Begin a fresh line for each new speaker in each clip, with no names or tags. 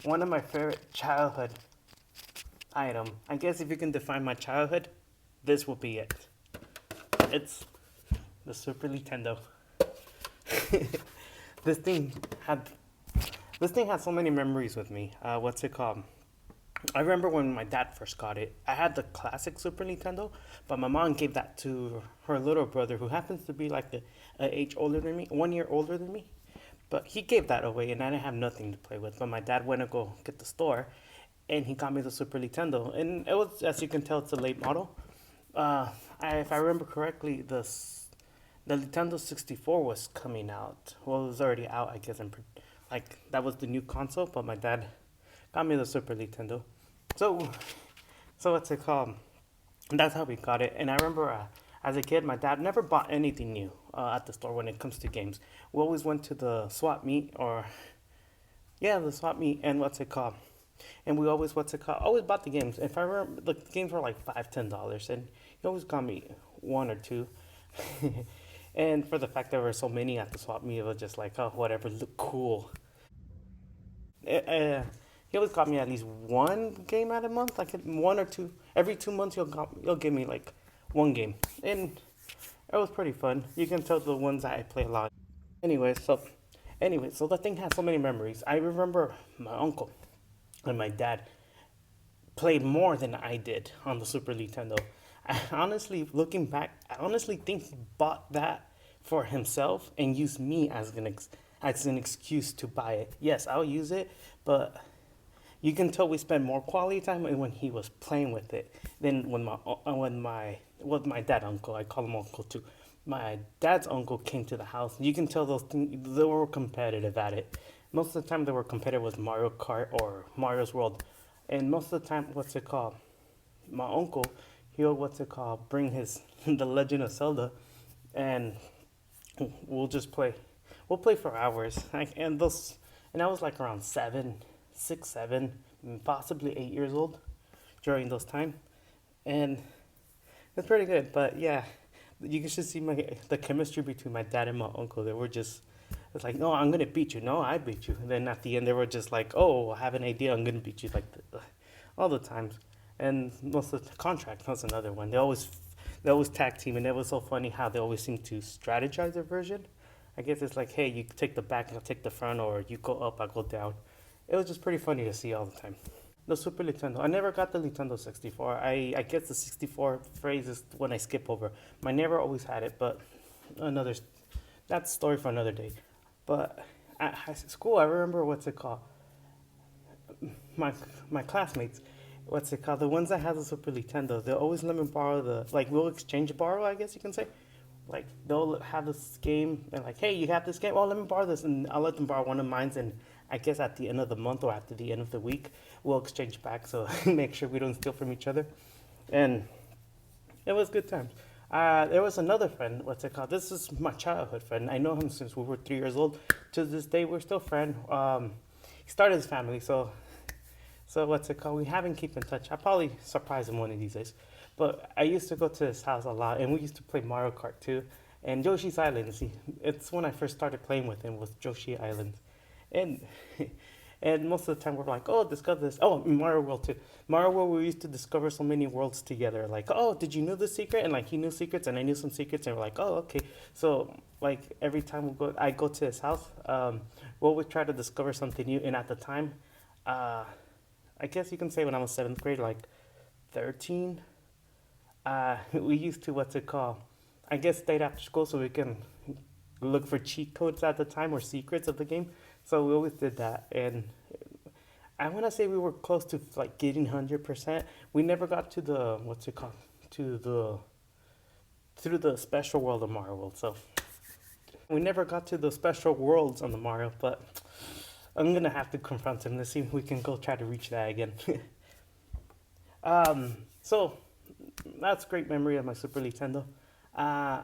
one of my favorite childhood item. I guess if you can define my childhood, this will be it. It's the Super Nintendo. this thing had this thing has so many memories with me. What's it called? I remember when my dad first got it. I had the classic Super Nintendo, but my mom gave that to her little brother, who happens to be like a age older than me, 1 year older than me. But he gave that away, and I didn't have nothing to play with. But my dad went to go get the store, and he got me the Super Nintendo. And it was, as you can tell, it's a late model. If I remember correctly, the Nintendo 64 was coming out. Well, it was already out, I guess. Like that was the new console, but my dad got me the Super Nintendo. So, so what's it called? That's how we got it. And I remember as a kid, my dad never bought anything new at the store when it comes to games. We always went to the swap meet or, yeah, the swap meet and what's it called? And we always, what's it called? Always bought the games. If I remember, the games were like $5, $10. And he always got me one or two. And for the fact there were so many at the swap meet, it was just like, oh, whatever, look cool. He always got me at least one game at a month, like one or two. Every 2 months, he'll give me like one game, and it was pretty fun. You can tell the ones that I play a lot. Anyway, so so the thing has so many memories. I remember my uncle and my dad played more than I did on the Super Nintendo. I honestly, looking back, I honestly think he bought that for himself and used me as an excuse to buy it. Yes, I'll use it, but you can tell we spent more quality time when he was playing with it than when my dad uncle, I call him uncle too. My dad's uncle came to the house. You can tell those things, they were competitive at it. Most of the time they were competitive with Mario Kart or Mario's World. And most of the time, what's it called? My uncle, he'll, what's it called, bring his The Legend of Zelda, and we'll just play. We'll play for hours. And I was like around 6, 7, possibly 8 years old during those time, and it's pretty good. But yeah, you can just see the chemistry between my dad and my uncle. They were just, it's like, no, I'm gonna beat you. No, I beat you. And then at the end, they were just like, oh, I have an idea. I'm gonna beat you all the times. And most of the contract was another one. They always tag team, and it was so funny how they always seem to strategize their version. I guess it's like, hey, you take the back, I'll take the front, or you go up, I go down. It was just pretty funny to see all the time. The Super Nintendo. I never got the Nintendo 64. I guess the 64 phrase is when I skip over. My neighbor always had it, but another that's story for another day. But at high school, I remember what's it called. My my classmates, what's it called? The ones that have the Super Nintendo, they always let me borrow we'll exchange borrow, I guess you can say. Like they'll have this game and like, hey, you have this game. Oh, let me borrow this, and I'll let them borrow one of mine. And I guess at the end of the month or after the end of the week, we'll exchange back. So make sure we don't steal from each other. And it was good times. There was another friend. What's it called? This is my childhood friend. I know him since we were 3 years old. To this day, we're still friends. He started his family, so what's it called? We haven't keep in touch. I'll probably surprise him one of these days. But I used to go to his house a lot, and we used to play Mario Kart too. And Yoshi's Island. See, it's when I first started playing with him was Yoshi Island, and and most of the time we're like, oh, discover this. Oh, Mario World too. Mario World, we used to discover so many worlds together. Like, oh, did you know this secret? And like he knew secrets, and I knew some secrets, and we're like, oh, okay. So like every time I go to his house, we'll always try to discover something new. And at the time, uh, I guess you can say when I was seventh grade, like 13, we used to, what's it called? I guess stayed after school so we can look for cheat codes at the time or secrets of the game. So we always did that, and I want to say we were close to like getting 100%. We never got to the, what's it called, to the through the special world of Mario World. So we never got to the special worlds on the Mario, but I'm gonna have to confront him. Let's see if we can go try to reach that again. So that's a great memory of my Super Nintendo. Uh,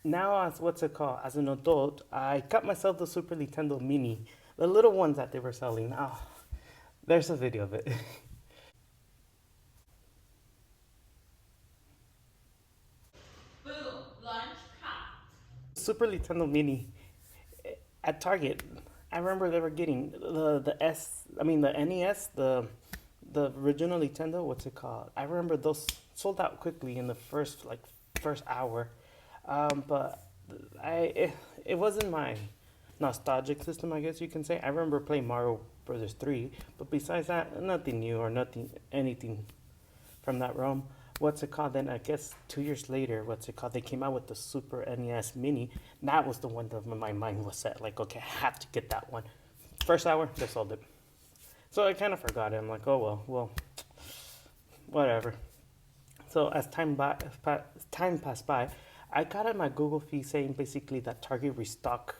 Now, as what's it called? As an adult, I got myself the Super Nintendo Mini, the little ones that they were selling. Now, there's a video of it. Super Nintendo Mini at Target. I remember they were getting the NES, the original Nintendo. What's it called? I remember those sold out quickly in the first hour. But it wasn't my nostalgic system, I guess you can say. I remember playing Mario Brothers 3, but besides that, nothing new or nothing anything from that realm. What's it called? Then I guess 2 years later, what's it called? They came out with the Super NES Mini. That was the one that my mind was set. Like, okay, I have to get that one. First hour, they sold it. So I kind of forgot it. I'm like, oh well, whatever. So as time passed by, I got in my Google feed saying basically that Target restock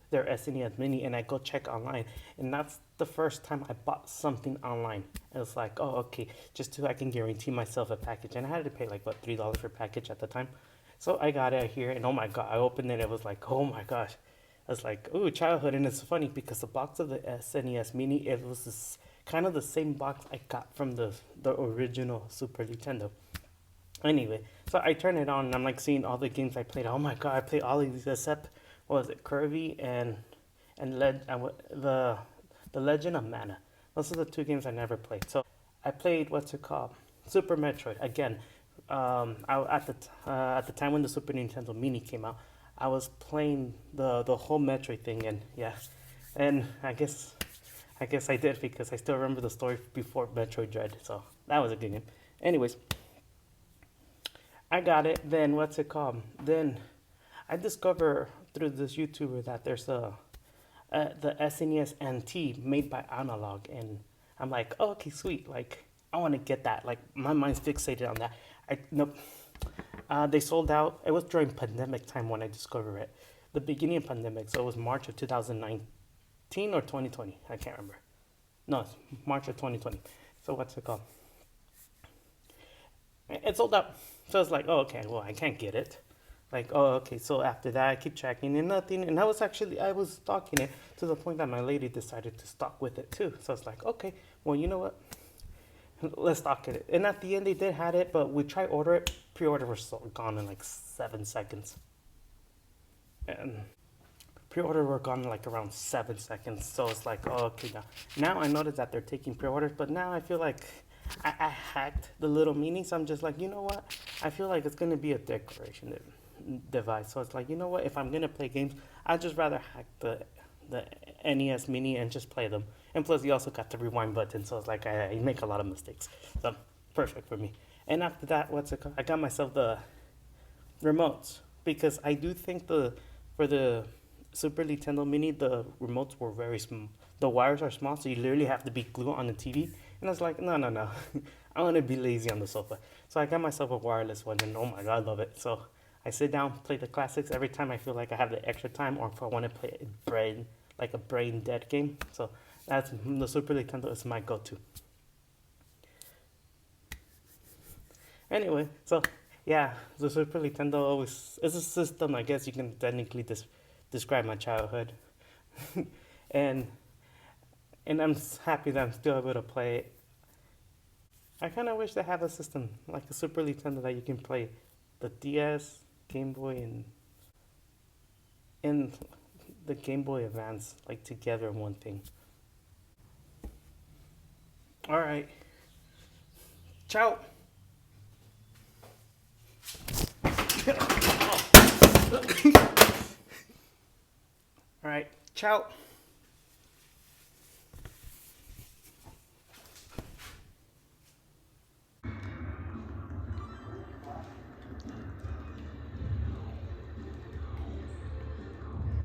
their SNES Mini, and I go check online, and that's the first time I bought something online. It was like, oh, okay, just so I can guarantee myself a package, and I had to pay like what $3 for package at the time. So I got it here, and oh my god, I opened it. It was like, oh my gosh, I was like, ooh, childhood, and it's funny because the box of the SNES Mini, it was this kind of the same box I got from the original Super Nintendo. Anyway, so I turn it on and I'm like seeing all the games I played. Oh my god, I played all of these except what was it, Kirby the Legend of Mana. Those are the two games I never played. So I played what's it called, Super Metroid again. At the time when the Super Nintendo Mini came out, I was playing the whole Metroid thing, and yeah, and I guess I did because I still remember the story before Metroid Dread. So that was a good game. Anyways, I got it. Then what's it called? Then I discover through this YouTuber that there's the SNES NT made by Analog, and I'm like, oh, okay, sweet. Like I want to get that. Like my mind's fixated on that. Nope. They sold out. It was during pandemic time when I discovered it. The beginning of pandemic, so it was March of 2019 or 2020. I can't remember. No, it's March of 2020. So what's it called? It sold out. So I was like, oh, okay, well, I can't get it. Like, oh, okay. So after that, I keep checking and nothing. And I was stalking it to the point that my lady decided to stock with it too. So I was like, okay, well, you know what? Let's stock it. And at the end, they did have it, but we tried order it. Pre-order was gone in like 7 seconds. And pre-order were gone in like around 7 seconds. So it's like, oh, okay, now I noticed that they're taking pre-orders, but now I feel like I hacked the little mini, so I'm just like, you know what? I feel like it's gonna be a decoration device. So it's like, you know what? If I'm gonna play games, I'd just rather hack the NES Mini and just play them. And plus, you also got the rewind button, so it's like I make a lot of mistakes. So perfect for me. And after that, what's it called? I got myself the remotes because I do think for the Super Nintendo Mini, the remotes were very small. The wires are small, so you literally have to be glued on the TV. And I was like, no. I want to be lazy on the sofa. So I got myself a wireless one, and oh my god, I love it. So I sit down, play the classics every time I feel like I have the extra time, or if I want to play a brain dead game. So that's the Super Nintendo is my go-to. Anyway, so yeah, the Super Nintendo always is a system. I guess you can technically describe my childhood, and I'm happy that I'm still able to play it. I kind of wish they have a system like a Super Nintendo that you can play the DS, Game Boy, and the Game Boy Advance like together in one thing. All right, ciao. All right, ciao.